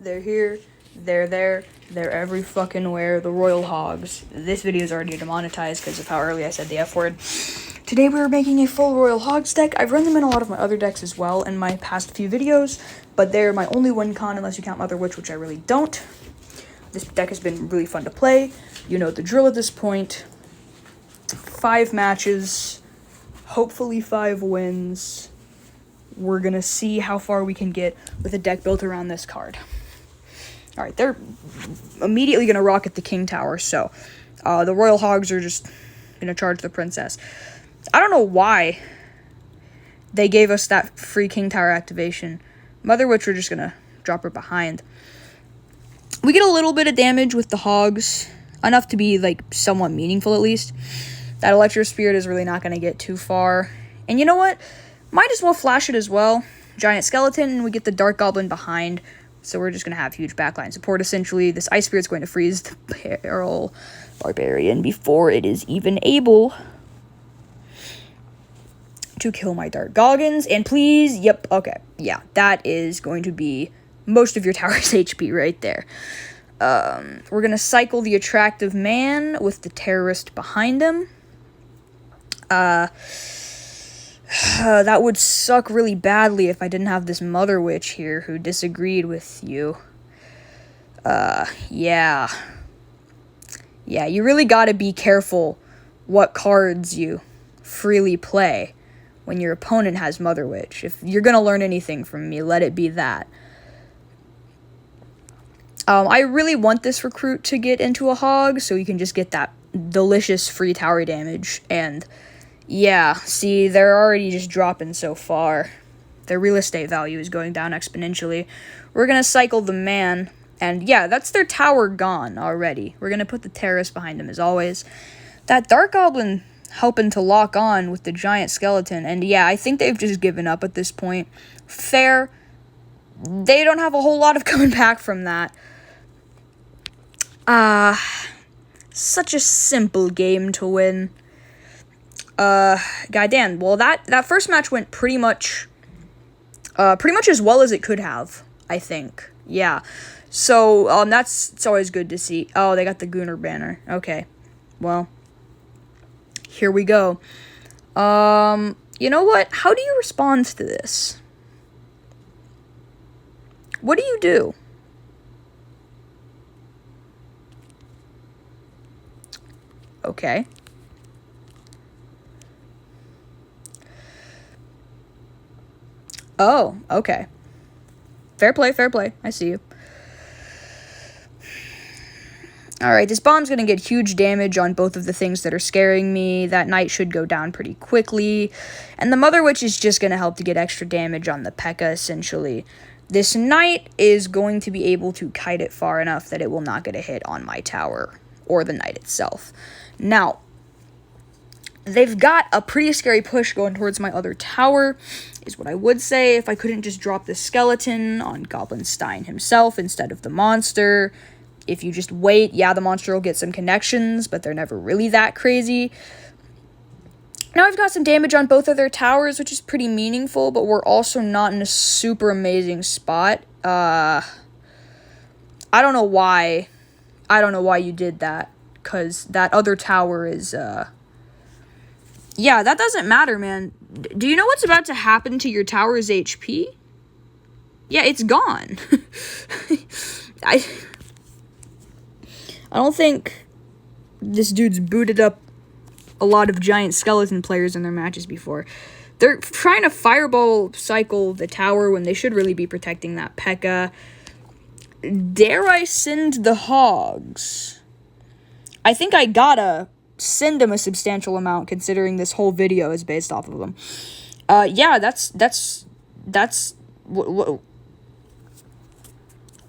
They're here. They're there. They're every fucking where. The Royal Hogs. This video is already demonetized because of how early I said the F word. Today we are making a full Royal Hogs deck. I've run them in a lot of my other decks as well in my past few videos, but they're my only win con unless you count Mother Witch, which I really don't. This deck has been really fun to play. You know the drill at this point. 5 matches, hopefully 5 wins. We're gonna see how far we can get with a deck built around this card. Alright, they're immediately gonna rocket the King Tower, so the Royal Hogs are just gonna charge the Princess. I don't know why they gave us that free King Tower activation. Mother Witch, we're just gonna drop her behind. We get a little bit of damage with the Hogs, enough to be, like, somewhat meaningful at least. That Electro Spirit is really not gonna get too far. And you know what? Might as well flash it as well. Giant Skeleton, and we get the Dark Goblin behind. So we're just going to have huge backline support, essentially. This Ice Spirit's going to freeze the Peril Barbarian before it is even able to kill my Dark Goggins. And please, yep, okay. Yeah, that is going to be most of your tower's HP right there. We're going to cycle the Attractive Man with the Terrorist behind him. That would suck really badly if I didn't have this Mother Witch here who disagreed with you. Yeah. Yeah, you really gotta be careful what cards you freely play when your opponent has Mother Witch. If you're gonna learn anything from me, let it be that. I really want this recruit to get into a hog so you can just get that delicious free tower damage. And yeah, see, they're already just dropping so far. Their real estate value is going down exponentially. We're going to cycle the man. And yeah, that's their tower gone already. We're going to put the Terrorist behind him as always. That Dark Goblin helping to lock on with the Giant Skeleton. And yeah, I think they've just given up at this point. Fair. They don't have a whole lot of coming back from that. Such a simple game to win. Goddamn. Well, that first match went pretty much as well as it could have, I think. Yeah. So, it's always good to see. Oh, they got the Gunnar banner. Okay. Well, here we go. You know what? How do you respond to this? What do you do? Okay. Oh, okay. Fair play, fair play. I see you. Alright, this bomb's gonna get huge damage on both of the things that are scaring me. That knight should go down pretty quickly. And the Mother Witch is just gonna help to get extra damage on the P.E.K.K.A, essentially. This knight is going to be able to kite it far enough that it will not get a hit on my tower, or the knight itself. Now, they've got a pretty scary push going towards my other tower, is what I would say, if I couldn't just drop the skeleton on Goblin Stein himself instead of the monster. If you just wait, yeah, the monster will get some connections, but they're never really that crazy. Now I've got some damage on both of their towers, which is pretty meaningful, but we're also not in a super amazing spot. I don't know why. I don't know why you did that, because that other tower is, yeah, that doesn't matter, man. Do you know what's about to happen to your tower's HP? Yeah, it's gone. I don't think this dude's booted up a lot of Giant Skeleton players in their matches before. They're trying to fireball cycle the tower when they should really be protecting that P.E.K.K.A. Dare I send the Hogs? I think I gotta send them a substantial amount considering this whole video is based off of them. Yeah, that's what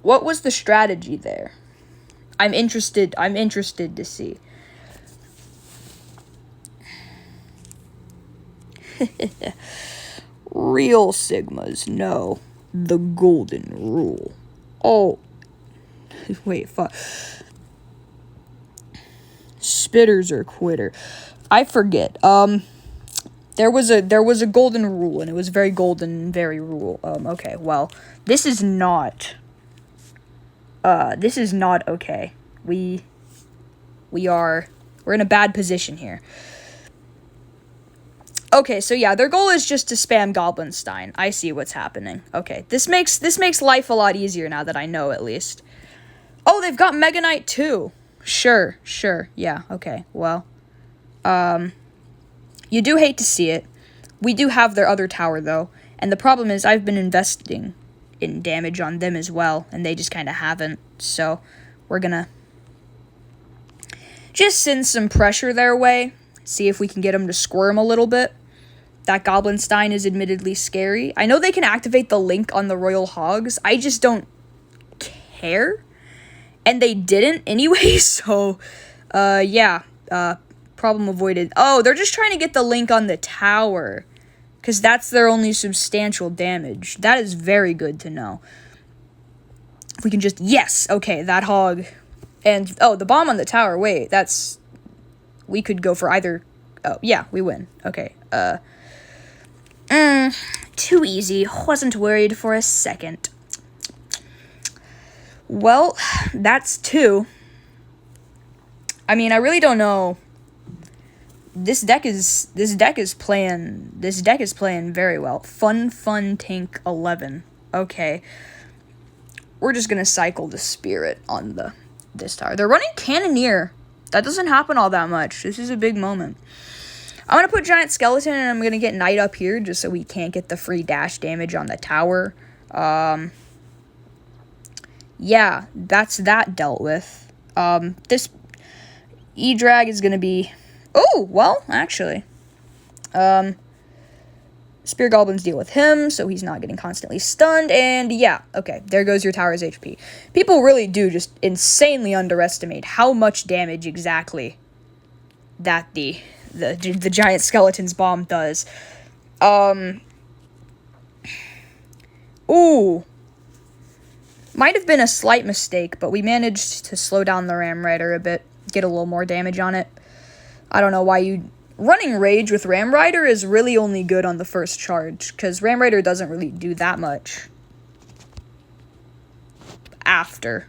was the strategy there? I'm interested to see. Real Sigmas know the golden rule. Oh, wait, fuck. Spitters or quitter. I forget. There was a golden rule, and it was very golden, very rule. Okay, well, this is not This is not okay. We're in a bad position here. Okay, so yeah, their goal is just to spam Goblinstein. I see what's happening. Okay, this makes life a lot easier now that I know, at least. Oh, they've got Mega Knight too. Sure, yeah, okay, well. You do hate to see it. We do have their other tower, though, and the problem is I've been investing in damage on them as well, and they just kind of haven't, so we're gonna just send some pressure their way, see if we can get them to squirm a little bit. That Goblinstein is admittedly scary. I know they can activate the link on the Royal Hogs. I just don't care. And they didn't anyway, so, yeah. Problem avoided. Oh, they're just trying to get the link on the tower. Because that's their only substantial damage. That is very good to know. If we can just... Yes! Okay, that hog. And, oh, the bomb on the tower. Wait, that's... We could go for either... Oh, yeah, we win. Okay, too easy. Wasn't worried for a second. Well, that's 2. I mean, I really don't know. This deck is playing very well. Fun tank 11. Okay. We're just gonna cycle the spirit on this tower. They're running Cannoneer. That doesn't happen all that much. This is a big moment. I'm going to put Giant Skeleton, and I'm going to get Knight up here, just so we can't get the free dash damage on the tower. Yeah, that's that dealt with. This E-Drag is going to be... Oh, well, actually. Spear Goblins deal with him, so he's not getting constantly stunned, and yeah, okay, there goes your tower's HP. People really do just insanely underestimate how much damage exactly that the Giant Skeleton's bomb does. Ooh. Might have been a slight mistake, but we managed to slow down the Ram Rider a bit, get a little more damage on it. I don't know why you... Running Rage with Ram Rider is really only good on the first charge, because Ram Rider doesn't really do that much after.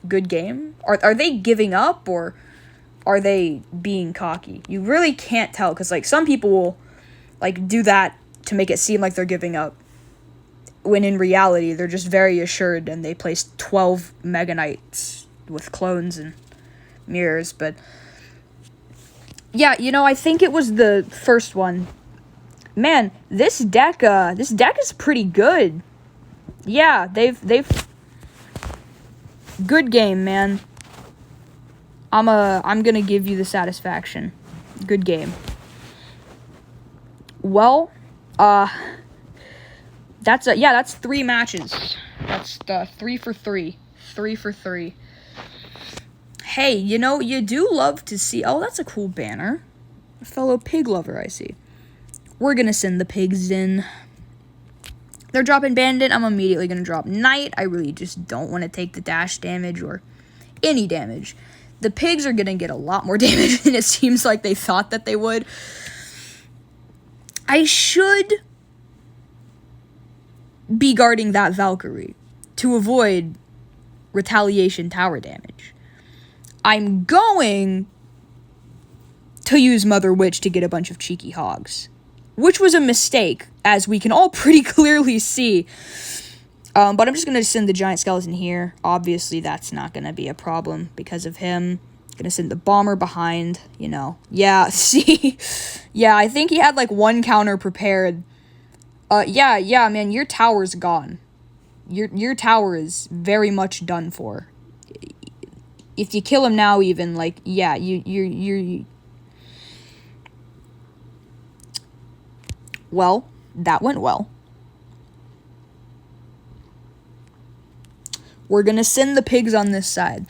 Good game? Are they giving up, or are they being cocky? You really can't tell, because, like, some people will, like, do that to make it seem like they're giving up, when in reality, they're just very assured, and they place 12 Mega Knights with clones and mirrors, but... Yeah, you know, I think it was the first one. Man, this deck is pretty good. Yeah, they've good game, man. I'm gonna give you the satisfaction. Good game. Well, that's 3 matches. That's 3 for 3. 3 for 3. Hey, you know, you do love to see... Oh, that's a cool banner. A fellow pig lover, I see. We're gonna send the pigs in. They're dropping Bandit. I'm immediately gonna drop Knight. I really just don't want to take the dash damage or any damage. The pigs are gonna get a lot more damage than it seems like they thought that they would. I should be guarding that Valkyrie to avoid retaliation tower damage. I'm going to use Mother Witch to get a bunch of cheeky hogs, which was a mistake, as we can all pretty clearly see. But I'm just going to send the Giant Skeleton here. Obviously, that's not going to be a problem because of him. Going to send the Bomber behind, you know. Yeah, see? Yeah, I think he had, like, 1 counter prepared. Yeah, man, your tower's gone. Your tower is very much done for. If you kill him now, even, like, yeah, you're... Well, that went well. We're gonna send the pigs on this side.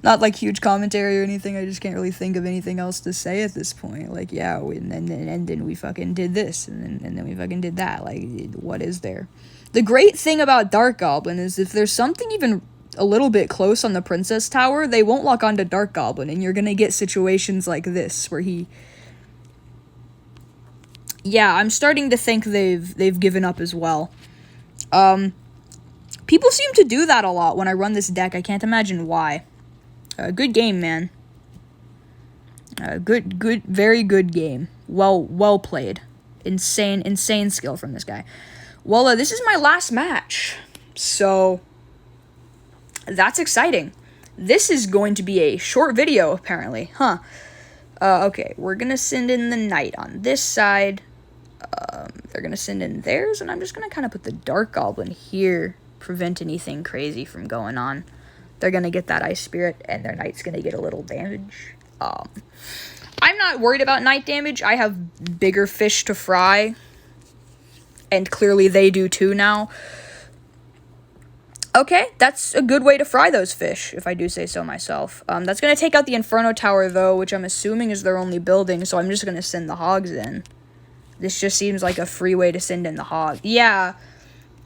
Not, like, huge commentary or anything. I just can't really think of anything else to say at this point. Like, yeah, and then we fucking did this, and then we fucking did that. Like, what is there? The great thing about Dark Goblin is if there's something even a little bit close on the Princess Tower, they won't lock onto Dark Goblin, and you're gonna get situations like this, where he... Yeah, I'm starting to think they've given up as well. People seem to do that a lot when I run this deck. I can't imagine why. Good game, man. Very good game. Well played. Insane skill from this guy. Well, this is my last match. So, that's exciting. This is going to be a short video, apparently. Okay, we're going to send in the knight on this side. They're going to send in theirs, and I'm just going to kind of put the dark goblin here. Prevent anything crazy from going on. They're going to get that ice spirit, and their knight's going to get a little damage. I'm not worried about knight damage. I have bigger fish to fry, and clearly they do too now. Okay, that's a good way to fry those fish, if I do say so myself. That's going to take out the Inferno Tower, though, which I'm assuming is their only building, so I'm just going to send the hogs in. This just seems like a free way to send in the hog. Yeah,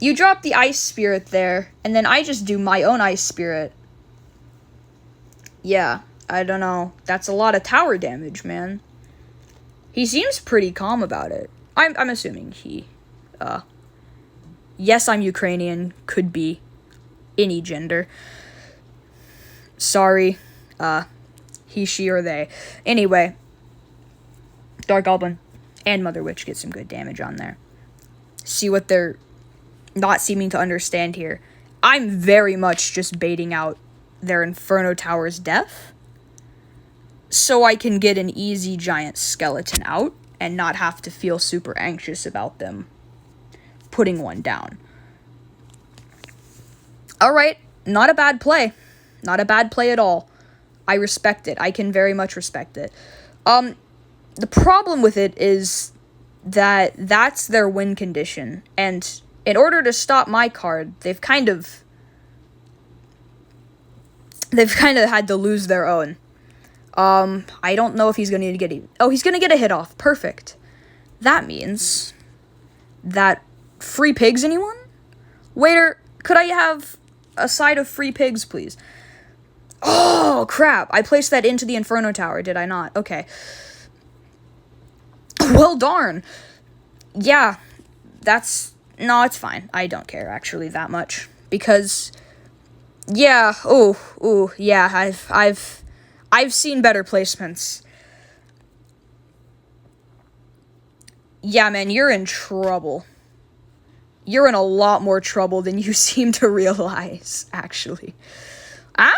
you drop the ice spirit there, and then I just do my own ice spirit. Yeah, I don't know. That's a lot of tower damage, man. He seems pretty calm about it. I'm assuming he, yes, I'm Ukrainian, could be any gender. Sorry, he, she, or they. Anyway, Dark Goblin and Mother Witch get some good damage on there. See what they're not seeming to understand here. I'm very much just baiting out their Inferno Tower's death, so I can get an easy giant skeleton out and not have to feel super anxious about them putting one down. Alright, not a bad play. Not a bad play at all. I respect it. I can very much respect it. The problem with it is that that's their win condition, and in order to stop my card, they've kind of had to lose their own. I don't know if he's going to get he's going to get a hit off. Perfect. That means that free pigs, anyone? Waiter, could I have a side of free pigs, please? Oh, crap. I placed that into the Inferno Tower, did I not? Okay. Well, darn. Yeah, no, it's fine. I don't care, actually, that much. Because, yeah, yeah, I've seen better placements. Yeah, man, you're in trouble. You're in a lot more trouble than you seem to realize, actually.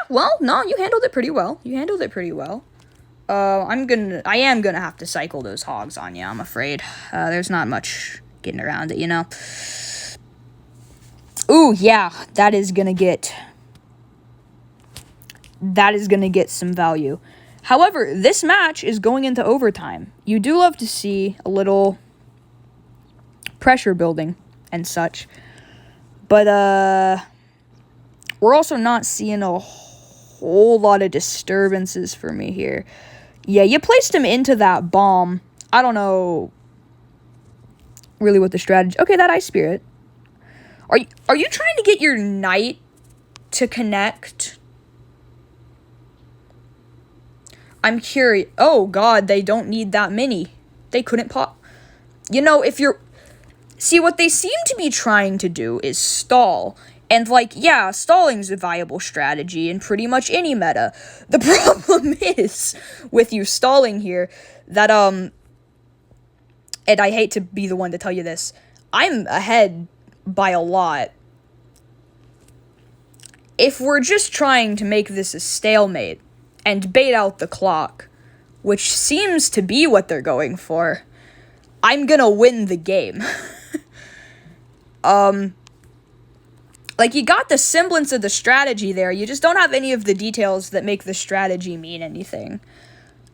Well, no, you handled it pretty well. I am gonna have to cycle those hogs on you, I'm afraid. There's not much getting around it, you know? Ooh, yeah, that is gonna get some value. However, this match is going into overtime. You do love to see a little pressure building and such. But, we're also not seeing a whole lot of disturbances for me here. Yeah, you placed him into that bomb. I don't know really what the strategy... Okay, that Ice Spirit. Are you trying to get your knight to connect? I'm curious. Oh, God, they don't need that many. They couldn't pop... You know, if you're... See, what they seem to be trying to do is stall. And, like, yeah, stalling's a viable strategy in pretty much any meta. The problem is, with you stalling here, that, and I hate to be the one to tell you this, I'm ahead by a lot. If we're just trying to make this a stalemate and bait out the clock, which seems to be what they're going for, I'm gonna win the game. Like, you got the semblance of the strategy there, you just don't have any of the details that make the strategy mean anything.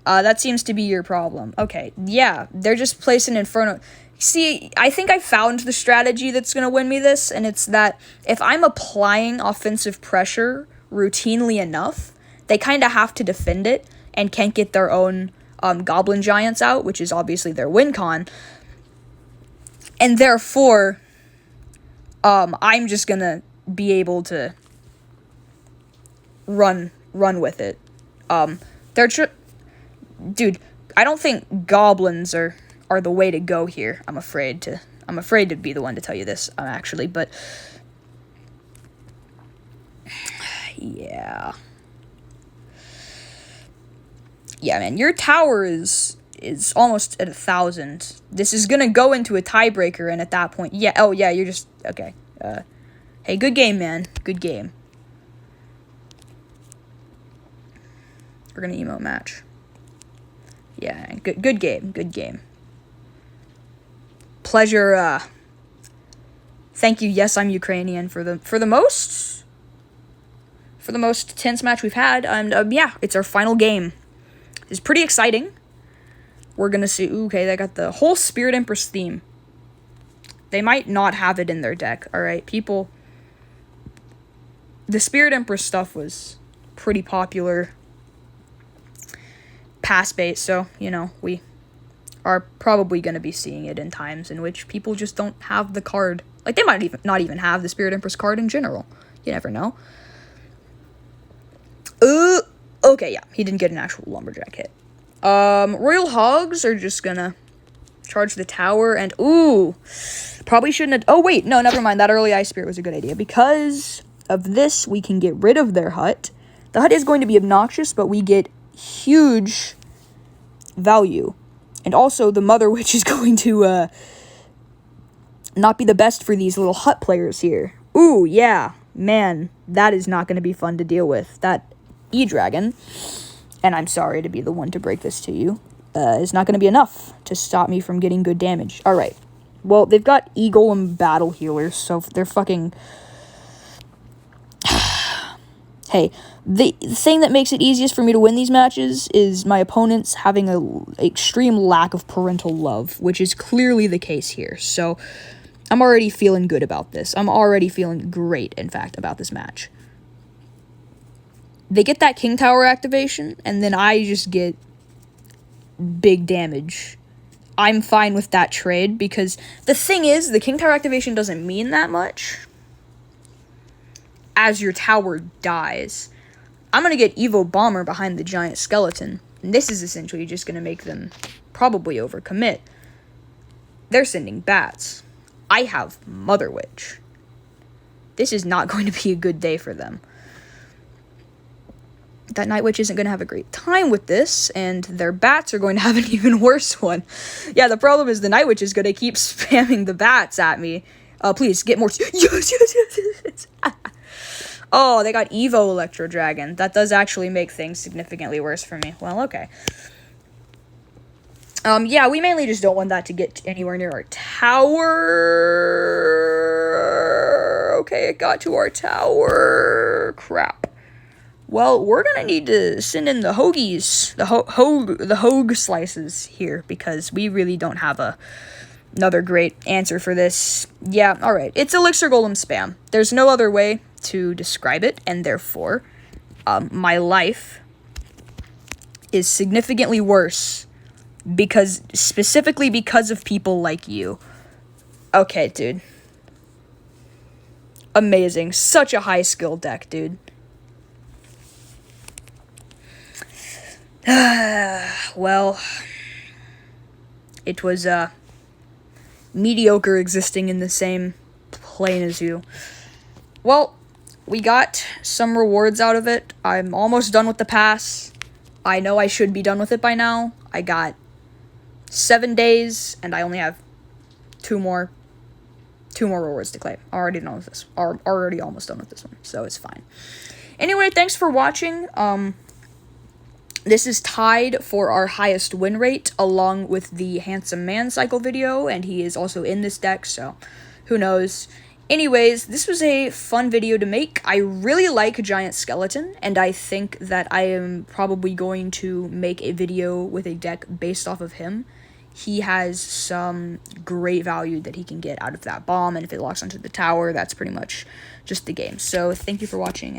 That seems to be your problem. Okay, yeah, they're just placing Inferno... See, I think I found the strategy that's gonna win me this, and it's that if I'm applying offensive pressure routinely enough, they kind of have to defend it, and can't get their own, Goblin Giants out, which is obviously their win con. And therefore, I'm just gonna be able to run with it. Dude, I don't think goblins are the way to go here. I'm afraid to be the one to tell you this, actually, but Yeah. Yeah, man, your tower is almost at 1,000. This is gonna go into a tiebreaker, and at that point, yeah, oh yeah, you're just, okay. Hey, good game, man. Good game. We're gonna emote match. Yeah, good game, good game. Pleasure, thank you, yes, I'm Ukrainian, for the most tense match we've had, and, yeah, it's our final game. It's pretty exciting. We're gonna see, ooh, okay, they got the whole Spirit Empress theme. They might not have it in their deck, alright, people. The Spirit Empress stuff was pretty popular past bait, so, you know, we are probably going to be seeing it in times in which people just don't have the card. Like, they might not even have the Spirit Empress card in general. You never know. Okay, yeah, he didn't get an actual Lumberjack hit. Royal Hogs are just gonna charge the tower, and, ooh, probably shouldn't have, oh, wait, no, never mind, that early Ice Spirit was a good idea. Because of this, we can get rid of their hut. The hut is going to be obnoxious, but we get huge value. And also, the Mother Witch is going to, not be the best for these little hut players here. Ooh, yeah, man, that is not going to be fun to deal with. That E-Dragon, and I'm sorry to be the one to break this to you, is not going to be enough to stop me from getting good damage. Alright, well, they've got E-Golem battle healers, so they're fucking... Hey, the thing that makes it easiest for me to win these matches is my opponents having an extreme lack of parental love, which is clearly the case here. So, I'm already feeling good about this. I'm already feeling great, in fact, about this match. They get that King Tower activation, and then I just get big damage. I'm fine with that trade, because the thing is, the King Tower activation doesn't mean that much as your tower dies. I'm going to get Evo Bomber behind the giant skeleton. And this is essentially just going to make them probably overcommit. They're sending bats. I have Mother Witch. This is not going to be a good day for them. That Night Witch isn't going to have a great time with this, and their bats are going to have an even worse one. Yeah, the problem is the Night Witch is going to keep spamming the bats at me. Please, get more... Yes. Oh, they got Evo Electro Dragon. That does actually make things significantly worse for me. Well, okay. Yeah, we mainly just don't want that to get anywhere near our tower. Okay, it got to our tower. Crap. Well, we're gonna need to send in the hoagies, the hogue slices here, because we really don't have another great answer for this. Yeah, alright. It's Elixir Golem spam. There's no other way to describe it, and therefore, my life is significantly worse specifically because of people like you. Okay, dude. Amazing. Such a high skill deck, dude. Well, it was, mediocre existing in the same plane as you. Well, we got some rewards out of it. I'm almost done with the pass. I know I should be done with it by now. I got 7 days, and I only have two more rewards to claim. Already almost done with this one, so it's fine. Anyway, thanks for watching. This is tied for our highest win rate, along with the Handsome Man cycle video, and he is also in this deck, so who knows. Anyways, this was a fun video to make. I really like Giant Skeleton, and I think that I am probably going to make a video with a deck based off of him. He has some great value that he can get out of that bomb, and if it locks onto the tower, that's pretty much just the game. So, thank you for watching.